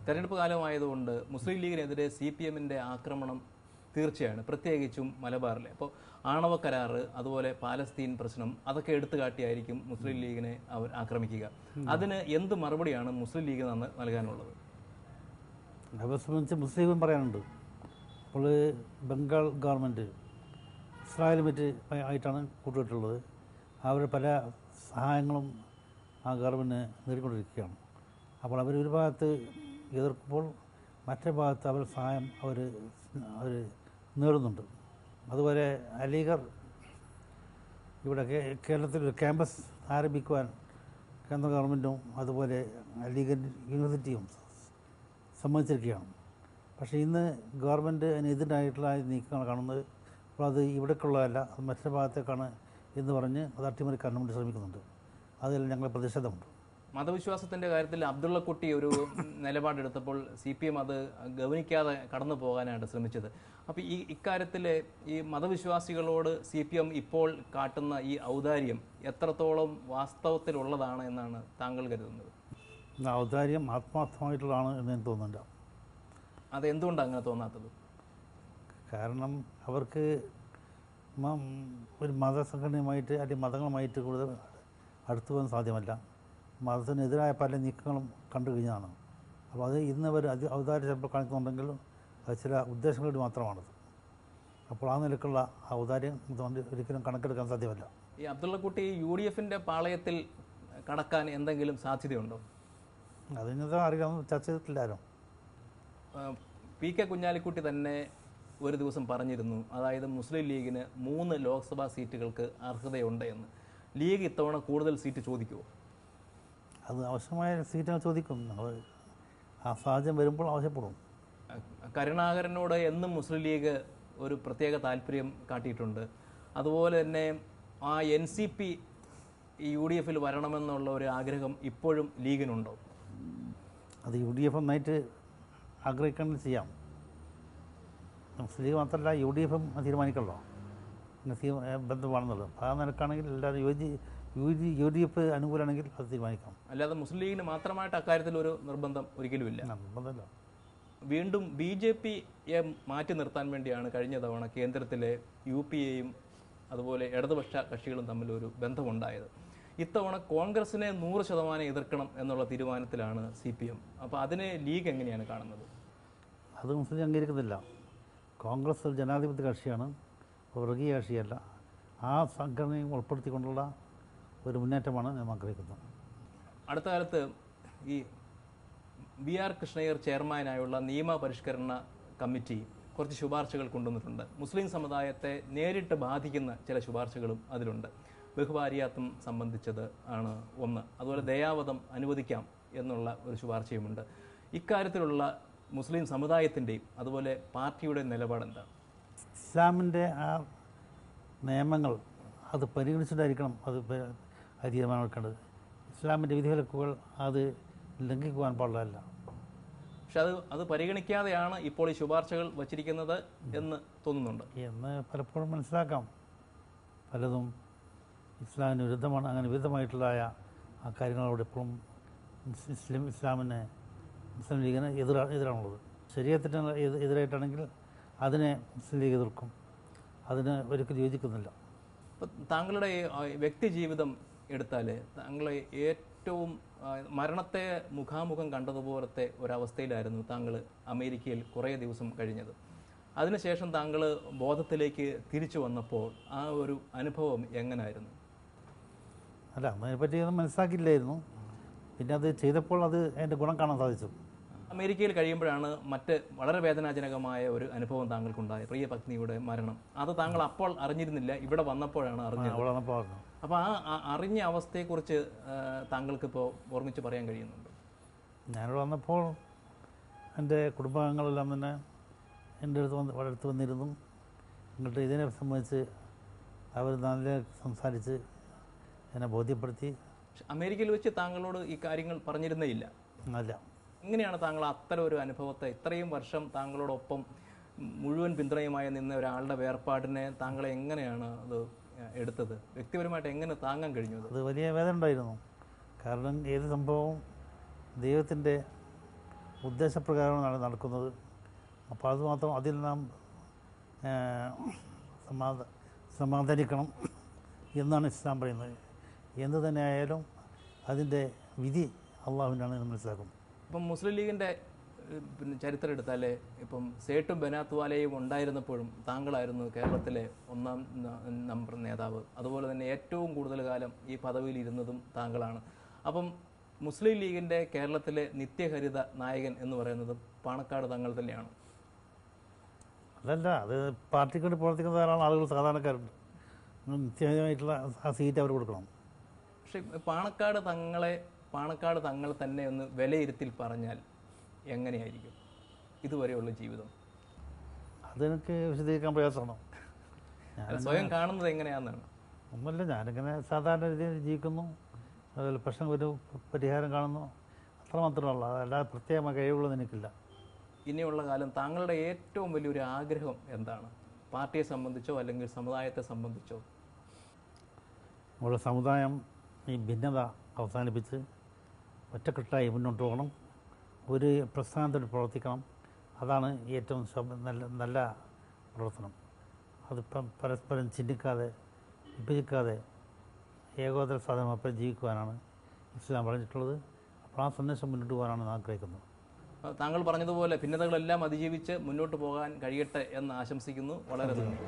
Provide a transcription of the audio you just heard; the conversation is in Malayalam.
തെരഞ്ഞെടുപ്പ് കാലമായതുകൊണ്ട് മുസ്ലിം ലീഗിനെതിരെ CPM-ന്റെ ആക്രമണം തീർച്ചയാണ്, പ്രത്യേകിച്ചും മലബാറിലെ. അപ്പോൾ ആണവ കരാറ്, അതുപോലെ പാലസ്തീൻ പ്രശ്നം, അതൊക്കെ എടുത്തു കാട്ടിയായിരിക്കും മുസ്ലിം ലീഗിനെ അവർ ആക്രമിക്കുക. അതിന് എന്ത് മറുപടിയാണ് മുസ്ലിം ലീഗ് നൽകാനുള്ളത്? അവരെ സംബന്ധിച്ച് മുസ്ലിം പറയാനുണ്ട്. അപ്പോൾ ബംഗാൾ ഗവൺമെൻറ് ഇസ്രായേൽ മറ്റ് ആയിട്ടാണ് കൂട്ടുകെട്ടുള്ളത്. അവർ പല സഹായങ്ങളും ആ ഗവൺമെൻറ് നേടിക്കൊണ്ടിരിക്കുകയാണ്. അപ്പോൾ അവർ ഒരു ഭാഗത്ത് എതിർക്കുമ്പോൾ മറ്റേ ഭാഗത്ത് അവർ സഹായം അവർ നേടുന്നുണ്ട്. അതുപോലെ അലിഗർ ഇവിടെ കേരളത്തിൽ ഒരു ക്യാമ്പസ് ആരംഭിക്കുവാൻ കേന്ദ്ര ഗവൺമെൻറ്റും അതുപോലെ അലിഗർ യൂണിവേഴ്സിറ്റിയും സമ്മതിച്ചിരിക്കുകയാണ്. പക്ഷേ ഇന്ന് ഗവൺമെൻറ് അതിനെതിരായിട്ടുള്ള നീക്കമാണ് കാണുന്നത്. അപ്പോൾ അത് ഇവിടേക്കുള്ളതല്ല, അത് മറ്റൊരു ഭാഗത്തേക്കാണ് എന്ന് പറഞ്ഞ് അത് അട്ടിമറിക്കാൻ വേണ്ടി ശ്രമിക്കുന്നുണ്ട്. അതിൽ ഞങ്ങൾ പ്രതിഷേധമുണ്ട്. മതവിശ്വാസത്തിൻ്റെ കാര്യത്തിൽ അബ്ദുള്ളക്കുട്ടി ഒരു നിലപാടെടുത്തപ്പോൾ CPM അത് ഗവനിക്കാതെ കടന്നു പോകാനായിട്ട് ശ്രമിച്ചത്. അപ്പോൾ ഇക്കാര്യത്തിൽ ഈ മതവിശ്വാസികളോട് CPM ഇപ്പോൾ കാട്ടുന്ന ഈ ഔദാര്യം എത്രത്തോളം വാസ്തവത്തിലുള്ളതാണ് എന്നാണ് താങ്കൾ കരുതുന്നത്? ഔദാര്യം ആത്മാർത്ഥമായിട്ടുള്ളതാണ് എന്ന് എനിക്ക് തോന്നുന്നില്ല. അതെന്തുകൊണ്ടാണ് അങ്ങനെ തോന്നാത്തത്? കാരണം അവർക്ക് ഒരു മതസംഘടനയുമായിട്ട് അല്ലെങ്കിൽ മതങ്ങളുമായിട്ട് കൂടുതൽ അടുത്തു പോകാൻ സാധ്യമല്ല. മതത്തിനെതിരായ പല നീക്കങ്ങളും കണ്ടു കഴിഞ്ഞതാണ്. അപ്പോൾ അത് ഇന്നവർ ഔദാര്യം ചിലപ്പോൾ കാണിക്കുന്നുണ്ടെങ്കിൽ അത് ചില ഉദ്ദേശങ്ങളോട് മാത്രമാണത്. അപ്പോൾ ആ നിലക്കുള്ള ഔദാര്യം ഇതുകൊണ്ട് ഒരിക്കലും കണക്കെടുക്കാൻ സാധ്യമല്ല. ഈ അബ്ദുള്ളക്കുട്ടി UDF-ന്റെ പാളയത്തിൽ കടക്കാൻ എന്തെങ്കിലും സാധ്യതയുണ്ടോ? അതിനകത്ത് അറിയാമെന്ന് ചർച്ച ചെയ്തിട്ടില്ലാരും. PK കുഞ്ഞാലിക്കുട്ടി തന്നെ ഒരു ദിവസം പറഞ്ഞിരുന്നു, അതായത് മുസ്ലിം ലീഗിന് 3 ലോക്സഭാ സീറ്റുകൾക്ക് അർഹതയുണ്ട് എന്ന്. ലീഗ് ഇത്തവണ കൂടുതൽ സീറ്റ് ചോദിക്കുമോ? അത് ആവശ്യമായ സീറ്റുകൾ ചോദിക്കും. നമ്മൾ ആ സാഹചര്യം വരുമ്പോൾ ആവശ്യപ്പെടും. കരുണാകരനോട് എന്നും മുസ്ലിം ലീഗ് ഒരു പ്രത്യേക താല്പര്യം കാട്ടിയിട്ടുണ്ട്. അതുപോലെ തന്നെ ആ NCP UDF-ൽ വരണമെന്നുള്ള ഒരു ആഗ്രഹം ഇപ്പോഴും ലീഗിനുണ്ടോ? അത് UDF ഒന്നായിട്ട് ആഗ്രഹിക്കേണ്ടത് ചെയ്യാം. മുസ്ലിം ലീഗ് മാത്രമല്ല UDF-ഉം തീരുമാനിക്കണല്ലോ ബന്ധമാണെന്നുള്ളത്. ആ നിലക്കാണെങ്കിൽ എല്ലാവരും UDF അനുകൂലമാണെങ്കിൽ അത് തീരുമാനിക്കാം. അല്ലാതെ മുസ്ലിം ലീഗിന് മാത്രമായിട്ട് അക്കാര്യത്തിൽ ഒരു നിർബന്ധം ഒരിക്കലുമില്ല. നിർബന്ധമില്ല. വീണ്ടും BJP-യെ മാറ്റി നിർത്താൻ വേണ്ടിയാണ് കഴിഞ്ഞ തവണ കേന്ദ്രത്തിലെ UPA-യും അതുപോലെ ഇടതുപക്ഷ കക്ഷികളും തമ്മിലൊരു ബന്ധമുണ്ടായത്. ഇത്തവണ കോൺഗ്രസിനെ 100% എതിർക്കണം എന്നുള്ള തീരുമാനത്തിലാണ് CPM. അപ്പോൾ അതിനെ ലീഗ് എങ്ങനെയാണ് കാണുന്നത്? അത് മുസ്ലിം അംഗീകരിക്കുന്നില്ല. കോൺഗ്രസ് ഒരു ജനാധിപത്യ കക്ഷിയാണ്, വർഗീയ കക്ഷിയല്ല. ആ സംഘടനയും ഉൾപ്പെടുത്തിക്കൊണ്ടുള്ള ഒരു മുന്നേറ്റമാണ് ഞാൻ ആഗ്രഹിക്കുന്നത്. അടുത്ത കാലത്ത് ഈ BR കൃഷ്ണയ്യർ ചെയർമാനായുള്ള നിയമപരിഷ്കരണ കമ്മിറ്റി കുറച്ച് ശുപാർശകൾ കൊണ്ടുവന്നിട്ടുണ്ട്. മുസ്ലിം സമുദായത്തെ നേരിട്ട് ബാധിക്കുന്ന ചില ശുപാർശകളും അതിലുണ്ട്. ബഹുഭാര്യാത്വം സംബന്ധിച്ചത് ആണ് ഒന്ന്. അതുപോലെ ദയാവധം അനുവദിക്കാം എന്നുള്ള ഒരു ശുപാർശയുമുണ്ട്. ഇക്കാര്യത്തിലുള്ള മുസ്ലിം സമുദായത്തിൻ്റെയും അതുപോലെ പാർട്ടിയുടെ നിലപാടെന്താണ്? ഇസ്ലാമിൻ്റെ ആ നിയമങ്ങൾ അത് പരിഗണിച്ചിട്ടായിരിക്കണം അത് തീരുമാനമെടുക്കേണ്ടത്. ഇസ്ലാമിൻ്റെ വിധിവിലക്കുകൾ അത് ലംഘിക്കുവാൻ പാടില്ല. പക്ഷെ അത് പരിഗണിക്കാതെയാണ് ഇപ്പോൾ ഈ ശുപാർശകൾ വച്ചിരിക്കുന്നത് എന്ന് തോന്നുന്നുണ്ട് എന്ന് പലപ്പോഴും മനസ്സിലാക്കാം. പലതും ഇസ്ലാമിന് വിരുദ്ധമാണ്. അങ്ങനെ വിരുദ്ധമായിട്ടുള്ള ആ കാര്യങ്ങളോട് എപ്പോഴും ഇസ്ലാമിന് മുസ്ലിം ലീഗിന് എതിരാണുള്ളത്. ശരീഅത്തിന് എതിരായിട്ടാണെങ്കിൽ അതിനെ മുസ്ലിം ലീഗ് എതിർക്കും. അതിന് ഒരിക്കലും യോജിക്കുന്നില്ല. ഇപ്പം താങ്കളുടെ വ്യക്തി ജീവിതം എടുത്താൽ താങ്കളെ ഏറ്റവും മരണത്തെ മുഖാമുഖം കണ്ടതുപോലത്തെ ഒരവസ്ഥയിലായിരുന്നു താങ്കൾ അമേരിക്കയിൽ കുറേ ദിവസം കഴിഞ്ഞത്. അതിനുശേഷം താങ്കൾ ബോധത്തിലേക്ക് തിരിച്ചു വന്നപ്പോൾ ആ ഒരു അനുഭവം എങ്ങനെയായിരുന്നു? അല്ല, അതിനെപ്പറ്റി ഒന്നും മനസ്സിലാക്കിയില്ലായിരുന്നു. പിന്നെ അത് ചെയ്തപ്പോൾ അത് അതിൻ്റെ ഗുണം കാണാൻ സാധിച്ചു. അമേരിക്കയിൽ കഴിയുമ്പോഴാണ് മറ്റ് വളരെ വേദനാജനകമായ ഒരു അനുഭവം താങ്കൾക്കുണ്ടായത്, പ്രിയ പത്നിയുടെ മരണം. അത് താങ്കൾ അപ്പോൾ അറിഞ്ഞിരുന്നില്ല, ഇവിടെ വന്നപ്പോഴാണ് അറിഞ്ഞത്. അപ്പോൾ ആ അറിഞ്ഞ അവസ്ഥയെക്കുറിച്ച് താങ്കൾക്കിപ്പോൾ ഓർമ്മിച്ച് പറയാൻ കഴിയുന്നുണ്ട്? ഞാനിവിടെ വന്നപ്പോൾ എൻ്റെ കുടുംബാംഗങ്ങളെല്ലാം തന്നെ എൻ്റെ അടുത്ത് വന്നിരുന്നു. എന്നിട്ട് ഇതിനെ സംബന്ധിച്ച് അവർ നല്ല സംസാരിച്ച് എന്നെ ബോധ്യപ്പെടുത്തി. അമേരിക്കയിൽ വെച്ച് താങ്കളോട് ഈ കാര്യങ്ങൾ പറഞ്ഞിരുന്നേ ഇല്ല? അല്ല. എങ്ങനെയാണ് താങ്കൾ അത്തരം ഒരു അനുഭവത്തെ, ഇത്രയും വർഷം താങ്കളോടൊപ്പം മുഴുവൻ പിന്തുണയുമായി നിന്ന ഒരാളുടെ വേർപാടിനെ താങ്കളെ എങ്ങനെയാണ് അത് എടുത്തത്? വ്യക്തിപരമായിട്ട് എങ്ങനെ താങ്ങാൻ കഴിഞ്ഞു? അത് വലിയ വേദന ഉണ്ടായിരുന്നു. കാരണം ഏത് സംഭവവും ദൈവത്തിൻ്റെ ഉദ്ദേശപ്രകാരമാണ് നടക്കുന്നത്. അപ്പോൾ അതുമാത്രം അതിൽ നാം സമാധാനിക്കണം എന്നാണ് ഇസ്ലാം പറയുന്നത്. എന്ത് തന്നെ ആയാലും അതിൻ്റെ വിധി അള്ളാഹുവിനാണ് എന്ന് മനസ്സിലാക്കുന്നത്. ഇപ്പം മുസ്ലിം ലീഗിൻ്റെ പിന്നെ ചരിത്രം എടുത്താൽ ഇപ്പം സേട്ടും ബനാത്വാലയും ഉണ്ടായിരുന്നപ്പോഴും താങ്കളായിരുന്നു കേരളത്തിലെ 1-ാം നമ്പർ നേതാവ്. അതുപോലെ തന്നെ ഏറ്റവും കൂടുതൽ കാലം ഈ പദവിയിൽ ഇരുന്നതും താങ്കളാണ്. അപ്പം മുസ്ലിം ലീഗിൻ്റെ കേരളത്തിലെ നിത്യഹരിത നായകൻ എന്ന് പറയുന്നത് പാണക്കാട് തങ്ങൾ തന്നെയാണ്. അതല്ല, അത് പാർട്ടിക്ക് വേണ്ടി പ്രവർത്തിക്കുന്ന ധാരാളം ആളുകൾ സാധാരണക്കാരുണ്ട്. നിത്യമായിട്ടുള്ള ആ സീറ്റ് അവർ കൊടുക്കണം. പക്ഷെ പാണക്കാട് തങ്ങൾ തന്നെ ഒന്ന് വിലയിരുത്തിൽ പറഞ്ഞാൽ എങ്ങനെയായിരിക്കും ഇതുവരെയുള്ള ജീവിതം? അതെനിക്ക് വിശദീകരിക്കാൻ പ്രയാസമാണ്. സ്വയം കാണുന്നത് എങ്ങനെയാണെന്നാണ്. ഒന്നുമില്ല, ഞാനിങ്ങനെ സാധാരണ രീതിയിൽ ജീവിക്കുന്നു, അതുപോലെ പ്രശ്നം ഒരു പരിഹാരം കാണുന്നു, അത്രമാത്രമുള്ള, അല്ലാതെ പ്രത്യേകമായ കഴിവുകളൊന്നും എനിക്കില്ല. ഇനിയുള്ള കാലം താങ്കളുടെ ഏറ്റവും വലിയൊരു ആഗ്രഹം എന്താണ്? പാർട്ടിയെ സംബന്ധിച്ചോ അല്ലെങ്കിൽ സമുദായത്തെ സംബന്ധിച്ചോ? നമ്മുടെ സമുദായം ഈ ഭിന്നത അവസാനിപ്പിച്ച് ഒറ്റക്കെട്ടായി മുന്നോട്ട് പോകണം, ഒരു പ്രസ്ഥാനത്തിൽ പ്രവർത്തിക്കണം. അതാണ് ഏറ്റവും നല്ല പ്രവർത്തനം. അതിപ്പം പരസ്പരം ചിന്തിക്കാതെ വിഭജിക്കാതെ ഏകോദര സാധനമൊപ്പം ജീവിക്കുവാനാണ് ഇസ്ലാം പറഞ്ഞിട്ടുള്ളത്. അപ്പോൾ ആ സന്ദേശം മുന്നോട്ട് പോകാനാണ് ആഗ്രഹിക്കുന്നത്. താങ്കൾ പറഞ്ഞതുപോലെ ഭിന്നതകളെല്ലാം അതിജീവിച്ച് മുന്നോട്ട് പോകാൻ കഴിയട്ടെ എന്ന് ആശംസിക്കുന്നു. വളരെ നന്ദി.